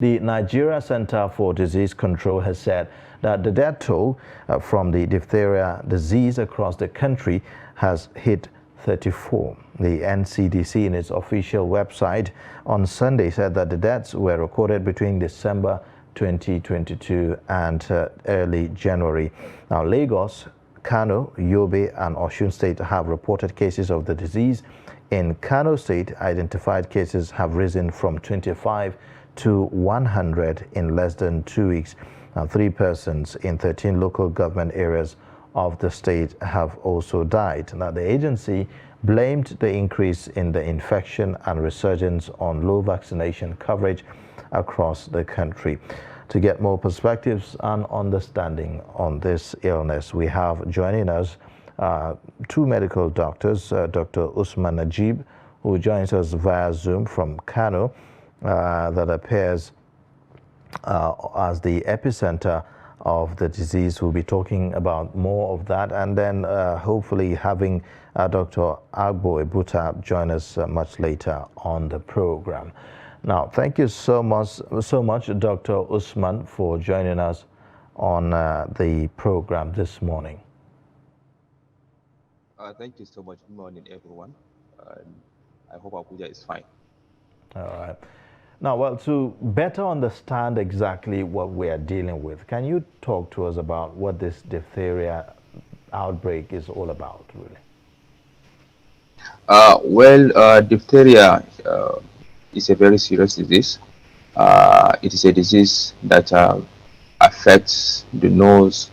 The Nigeria Center for Disease Control has said that the death toll from the diphtheria disease across the country has hit 34. The NCDC in its official website on Sunday said that the deaths were recorded between December 2022 and early January. Now, Lagos, Kano, Yobe and Osun State have reported cases of the disease. In Kano State, identified cases have risen from 25 to 100 in less than 2 weeks. Now, 3 persons in 13 local government areas of the state have also died. Now, the agency blamed the increase in the infection and resurgence on low vaccination coverage across the country. To get more perspectives and understanding on this illness, we have joining us 2 medical doctors, Dr. Usman Najib, who joins us via Zoom from Kano, that appears as the epicenter of the disease. We'll be talking about more of that, and then hopefully having Dr. Agbo Ebuta join us much later on the program. Now, thank you so much, Dr. Usman, for joining us on the program this morning. Thank you so much. Good morning, everyone. I hope Abuja is fine. All right. Now, well, to better understand exactly what we are dealing with, can you talk to us about what this diphtheria outbreak is all about, really? Diphtheria is a very serious disease. It is a disease that affects the nose,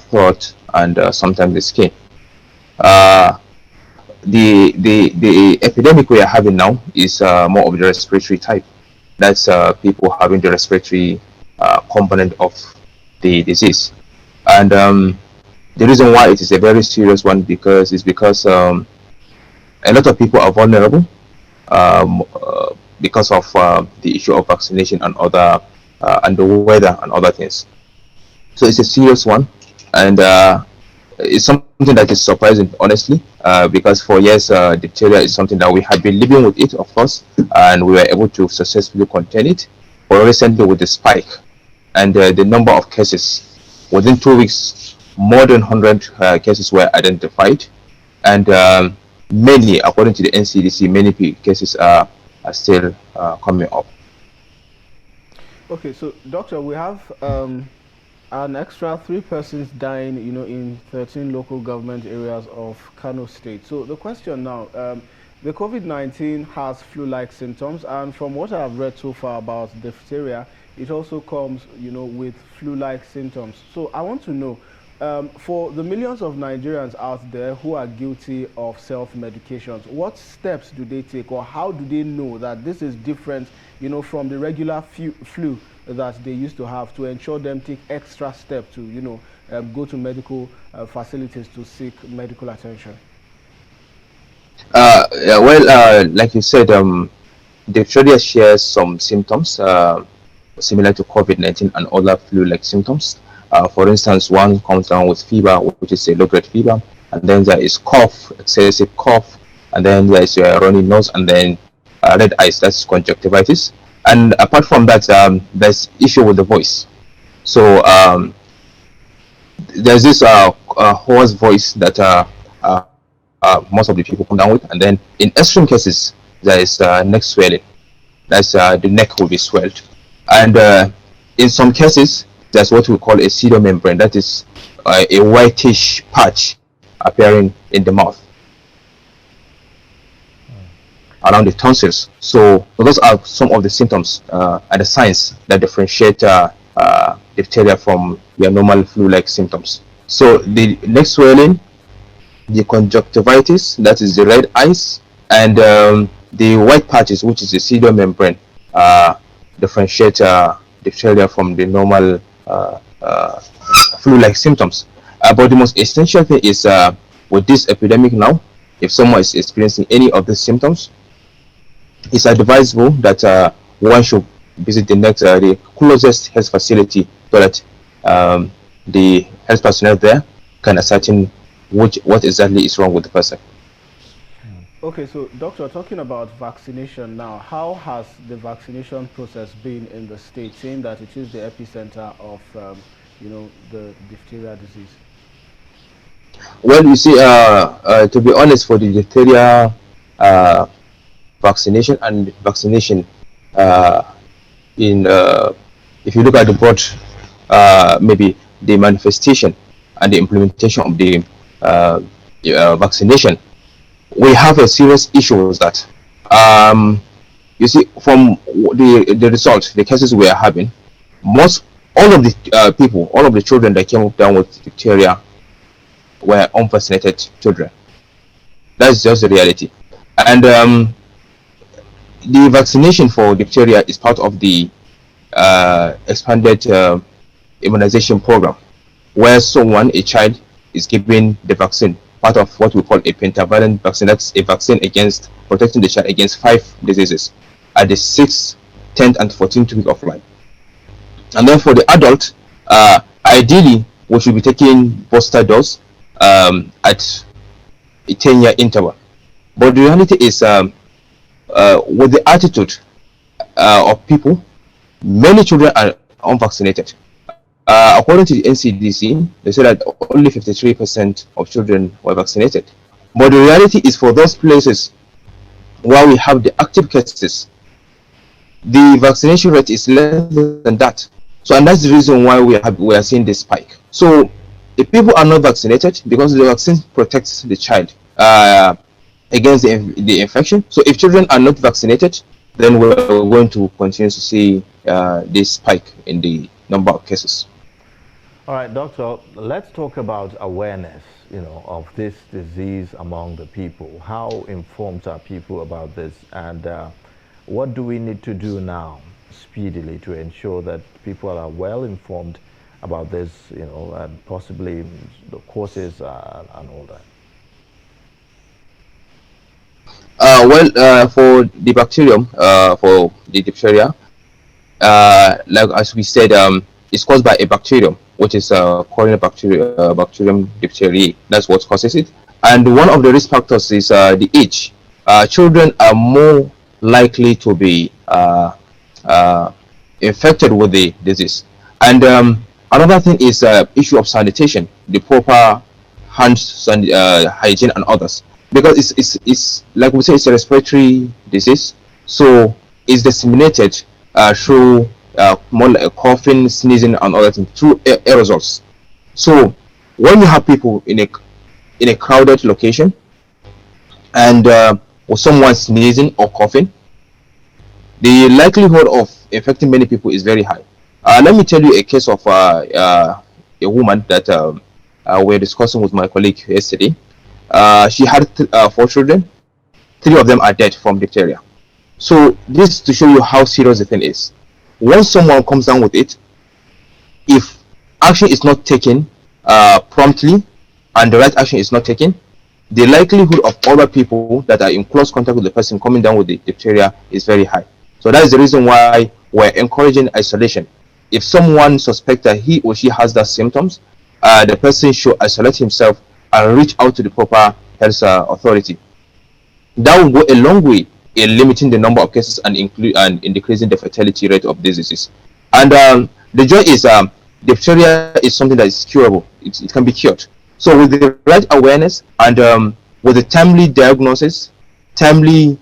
throat, and sometimes the skin. The epidemic we are having now is more of the respiratory type. That's people having the respiratory component of the disease. And the reason why it is a very serious one because a lot of people are vulnerable because of the issue of vaccination and other and the weather and other things. So it's a serious one, and it's something that is surprising, honestly, because for years diphtheria is something that we have been living with it, of course, and we were able to successfully contain it. But recently with the spike and the number of cases, within 2 weeks, more than 100 cases were identified, and many, according to the NCDC, many cases are still coming up. Okay, so doctor, we have an extra 3 persons dying, in 13 local government areas of Kano State. So the question now, the COVID-19 has flu-like symptoms, and from what I've read so far about diphtheria, it also comes, with flu-like symptoms. So I want to know, for the millions of Nigerians out there who are guilty of self-medications, what steps do they take, or how do they know that this is different, from the regular flu that they used to have, to ensure them take extra steps to, go to medical facilities to seek medical attention? Like you said, diphtheria shares some symptoms similar to COVID-19 and other flu-like symptoms. For instance, one comes down with fever, which is a low-grade fever, and then there is cough, excessive cough, and then there is a runny nose, and then red eyes, that's conjunctivitis. And apart from that, there's issue with the voice. So there's this hoarse voice that most of the people come down with, and then in extreme cases, there is neck swelling. That's the neck will be swelled, and in some cases, that's what we call a pseudomembrane. That is a whitish patch appearing in the mouth around the tonsils. So those are some of the symptoms and the signs that differentiate diphtheria from your normal flu-like symptoms. So the neck swelling, the conjunctivitis, that is the red eyes, and the white patches, which is the pseudomembrane, differentiate diphtheria from the normal flu-like symptoms. But the most essential thing is with this epidemic now, if someone is experiencing any of these symptoms, it's advisable that one should visit the closest health facility so that the health personnel there can ascertain what exactly is wrong with the person. Okay, so doctor, talking about vaccination now, how has the vaccination process been in the state, seeing that it is the epicenter of, the diphtheria disease? Well, you see, to be honest, for the diphtheria uh, vaccination uh, in if you look at the broad, maybe the manifestation and the implementation of the uh, vaccination, we have a serious issue with that. Um, you see, from the result, the cases we are having, most all of the people, all of the children that came up down with diphtheria were unvaccinated children. That's just the reality. And the vaccination for diphtheria is part of the expanded immunization program, where a child, is given the vaccine, part of what we call a pentavalent vaccine. That's a vaccine against protecting the child against 5 diseases at the 6th, 10th, and 14th week of life. And then for the adult, ideally, we should be taking booster dose at a 10-year interval. But the reality is, with the attitude of people, many children are unvaccinated. According to the NCDC, they say that only 53% of children were vaccinated. But the reality is, for those places where we have the active cases, the vaccination rate is less than that. So, and that's the reason why we are seeing this spike. So, if people are not vaccinated, because the vaccine protects the child against the infection. So, if children are not vaccinated, then we're going to continue to see this spike in the number of cases. All right, doctor, let's talk about awareness, of this disease among the people. How informed are people about this, and what do we need to do now speedily to ensure that people are well informed about this, and possibly the causes and all that? For the bacterium, for the diphtheria, like as we said, it's caused by a bacterium, which is Bacterium diphtheriae. That's what causes it. And one of the risk factors is the age. Children are more likely to be infected with the disease. And another thing is issue of sanitation, the proper hygiene and others, because it's like we say, it's a respiratory disease, so it's disseminated through more like coughing, sneezing, and other things, through aerosols. So when you have people in a crowded location, and with someone sneezing or coughing, the likelihood of infecting many people is very high. Let me tell you a case of a woman that we were discussing with my colleague yesterday. She had 4 children. 3 of them are dead from diphtheria. So this is to show you how serious the thing is. Once someone comes down with it, if action is not taken promptly, and the right action is not taken, the likelihood of other people that are in close contact with the person coming down with the diphtheria is very high. So that is the reason why we're encouraging isolation. If someone suspects that he or she has that symptoms, the person should isolate himself and reach out to the proper health authority. That will go a long way in limiting the number of cases and in decreasing the fatality rate of diseases. And the joy is diphtheria is something that is curable. It can be cured. So with the right awareness and with the timely diagnosis, timely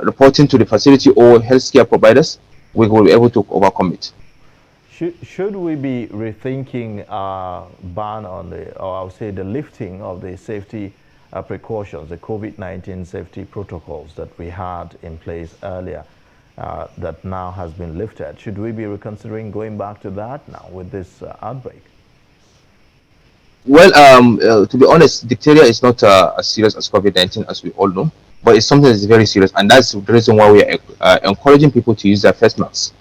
reporting to the facility or healthcare providers, we will be able to overcome it. Should we be rethinking ban on or I would say the lifting of the safety precautions, the COVID-19 safety protocols that we had in place earlier that now has been lifted? Should we be reconsidering going back to that now with this outbreak? Well, to be honest, diphtheria is not as serious as COVID-19, as we all know, but it's something that's very serious, and that's the reason why we are encouraging people to use their face masks.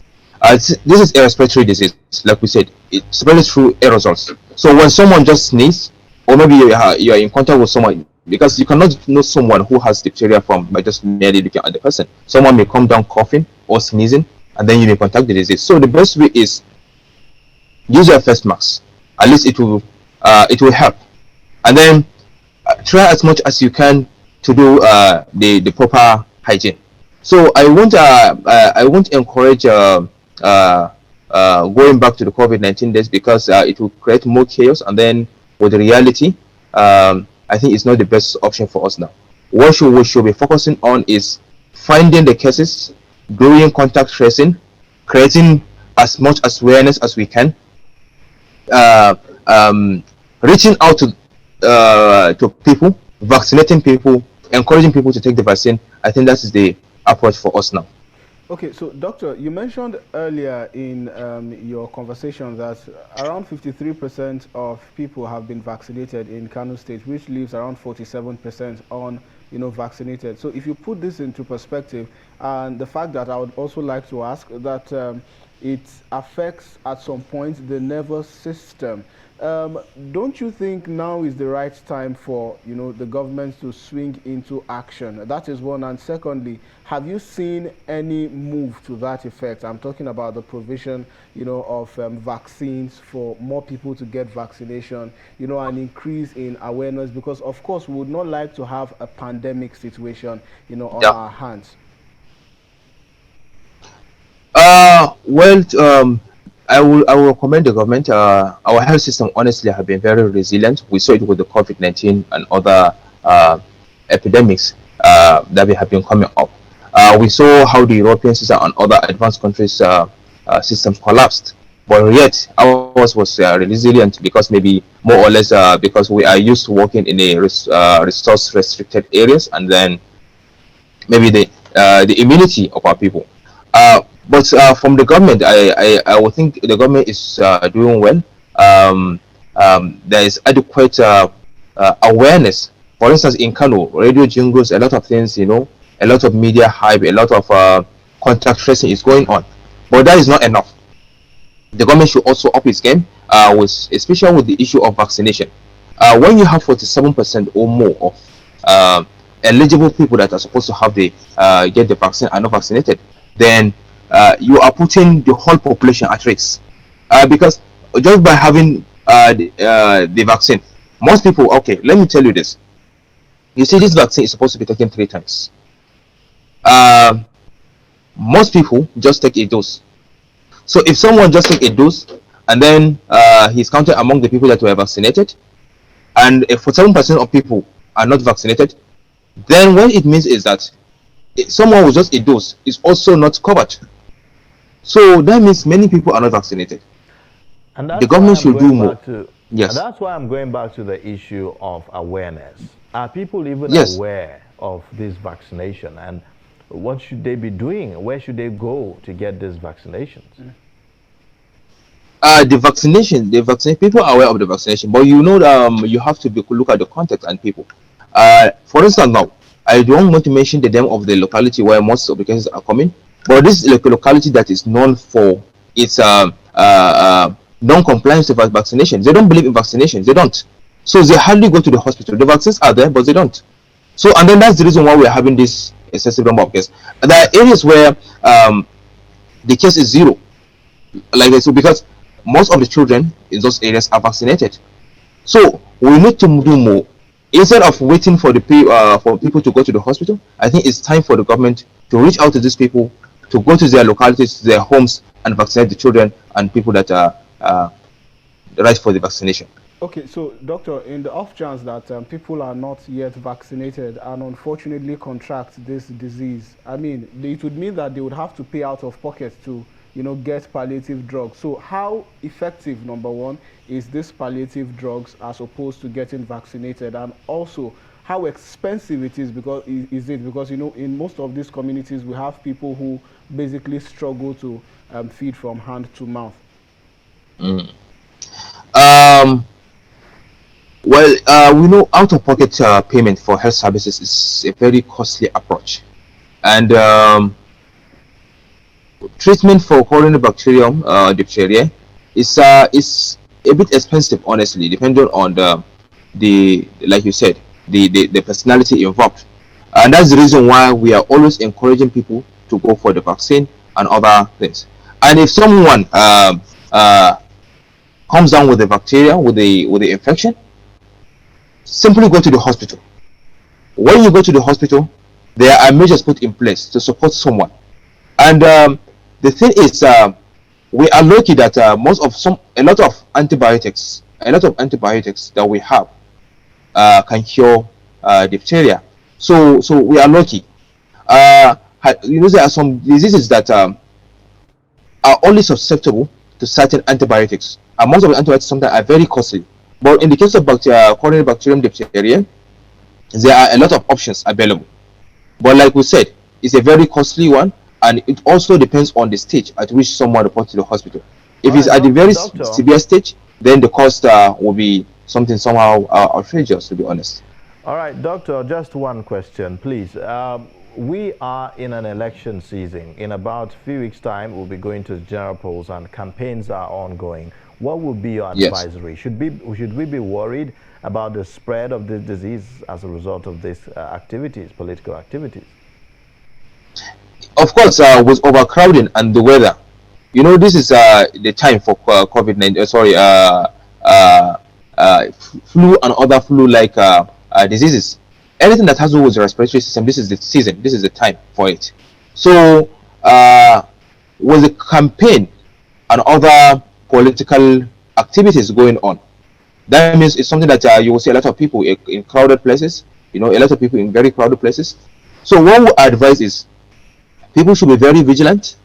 This is a respiratory disease, like we said. It spreads through aerosols. So when someone just sneezes, or maybe you are in contact with someone, because you cannot know someone who has diphtheria by just merely looking at the person. Someone may come down coughing or sneezing, and then you may contact the disease. So the best way is use your face mask. At least it will help. And then try as much as you can to do the proper hygiene. So I won't encourage going back to the COVID-19 days, because it will create more chaos, and then with the reality, I think it's not the best option for us now. What we should be focusing on is finding the cases, doing contact tracing, creating as much awareness as we can, uh, um, reaching out to people, vaccinating people, encouraging people to take the vaccine. I think that is the approach for us now. Okay, so doctor, you mentioned earlier in your conversation that around 53% of people have been vaccinated in Kano State, which leaves around 47% on, vaccinated. So if you put this into perspective, and the fact that I would also like to ask that it affects at some point the nervous system. Don't you think now is the right time for the government to swing into action? That is one. And secondly, have you seen any move to that effect? I'm talking about the provision, of vaccines for more people to get vaccination, an increase in awareness, because of course we would not like to have a pandemic situation, on Yeah. our hands. Well, I will commend the government. Our health system honestly have been very resilient. We saw it with the COVID-19 and other epidemics that have been coming up. We saw how the European system and other advanced countries systems collapsed, but yet ours was resilient, because maybe more or less because we are used to working in a resource restricted areas, and then maybe the immunity of our people. But from the government, I would think the government is doing well. There is adequate awareness. For instance, in Kano, radio jingles, a lot of things, a lot of media hype, a lot of contact tracing is going on. But that is not enough. The government should also up its game, especially with the issue of vaccination. When you have 47% or more of eligible people that are supposed to have the get the vaccine are not vaccinated, then you are putting the whole population at risk. Because just by having the vaccine, most people, okay, let me tell you this. You see, this vaccine is supposed to be taken 3 times. Uh, Most people just take a dose. So if someone just take a dose, and then he's counted among the people that were vaccinated, and if 47% of people are not vaccinated, then what it means is that someone with just a dose is also not covered. So that means many people are not vaccinated. And The that's why government I'm should do going more. back to and Yes, that's why I'm going back to the issue of awareness. Are people even yes. aware of this vaccination, and what should they be doing? Where should they go to get these vaccinations? The vaccination, people are aware of the vaccination, but you have to look at the context and people. For instance, now I don't want to mention the name of the locality where most of the cases are coming, but this is like a locality that is known for its non-compliance with vaccination. They don't believe in vaccinations. They don't. So they hardly go to the hospital. The vaccines are there, but they don't. So, and then that's the reason why we are having this excessive number of cases. There are areas where the case is zero, like so, because most of the children in those areas are vaccinated. So we need to do more. Instead of waiting for for people to go to the hospital, I think it's time for the government to reach out to these people, to go to their localities, their homes, and vaccinate the children and people that are right for the vaccination. Okay, so doctor, in the off chance that people are not yet vaccinated and unfortunately contract this disease, I mean, it would mean that they would have to pay out of pocket to, get palliative drugs. So how effective, number one, is this palliative drugs as opposed to getting vaccinated, and also how expensive it is? Because in most of these communities we have people who basically struggle to feed from hand to mouth. Mm. Um, well, we know out-of-pocket payment for health services is a very costly approach, and treatment for coronary bacterium diphtheria is a bit expensive, honestly, depending on the like you said, the personality involved, and that's the reason why we are always encouraging people to go for the vaccine and other things. And if someone comes down with the bacteria, with the infection, simply go to the hospital. when you go to the hospital, there are measures put in place to support someone. And the thing is, we are lucky that a lot of antibiotics that we have can cure diphtheria. So we are lucky. There are some diseases that are only susceptible to certain antibiotics. And most of the antibiotics sometimes are very costly. But in the case of coronary bacterium diphtheria, there are a lot of options available. But like we said, it's a very costly one, and it also depends on the stage at which someone reports to the hospital. If it's at the very severe stage, then the cost will be something somehow outrageous, to be honest. All right, Doctor, just one question, please. We are in an election season. In about a few weeks' time, we'll be going to general polls and campaigns are ongoing. What would be your advisory? Should we be worried about the spread of this disease as a result of these political activities? Of course, with overcrowding and the weather, this is the time for COVID-19. Flu and other flu-like diseases. Anything that has to do with the respiratory system, this is the season. This is the time for it. So, with the campaign and other political activities going on, that means it's something that you will see a lot of people in crowded places. A lot of people in very crowded places. So, what we advise is people should be very vigilant.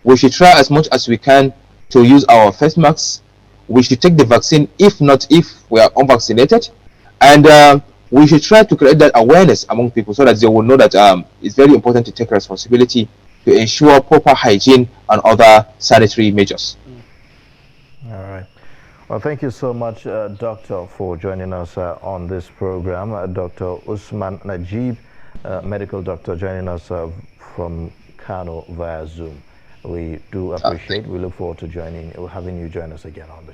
We should try as much as we can to use our face masks. We should take the vaccine, if we are unvaccinated, and we should try to create that awareness among people so that they will know that it's very important to take responsibility to ensure proper hygiene and other sanitary measures. All right. Well, thank you so much, Doctor, for joining us on this program. Dr. Usman Najib, medical doctor, joining us from Kano via Zoom. We do appreciate. We look forward to having you join us again on the show.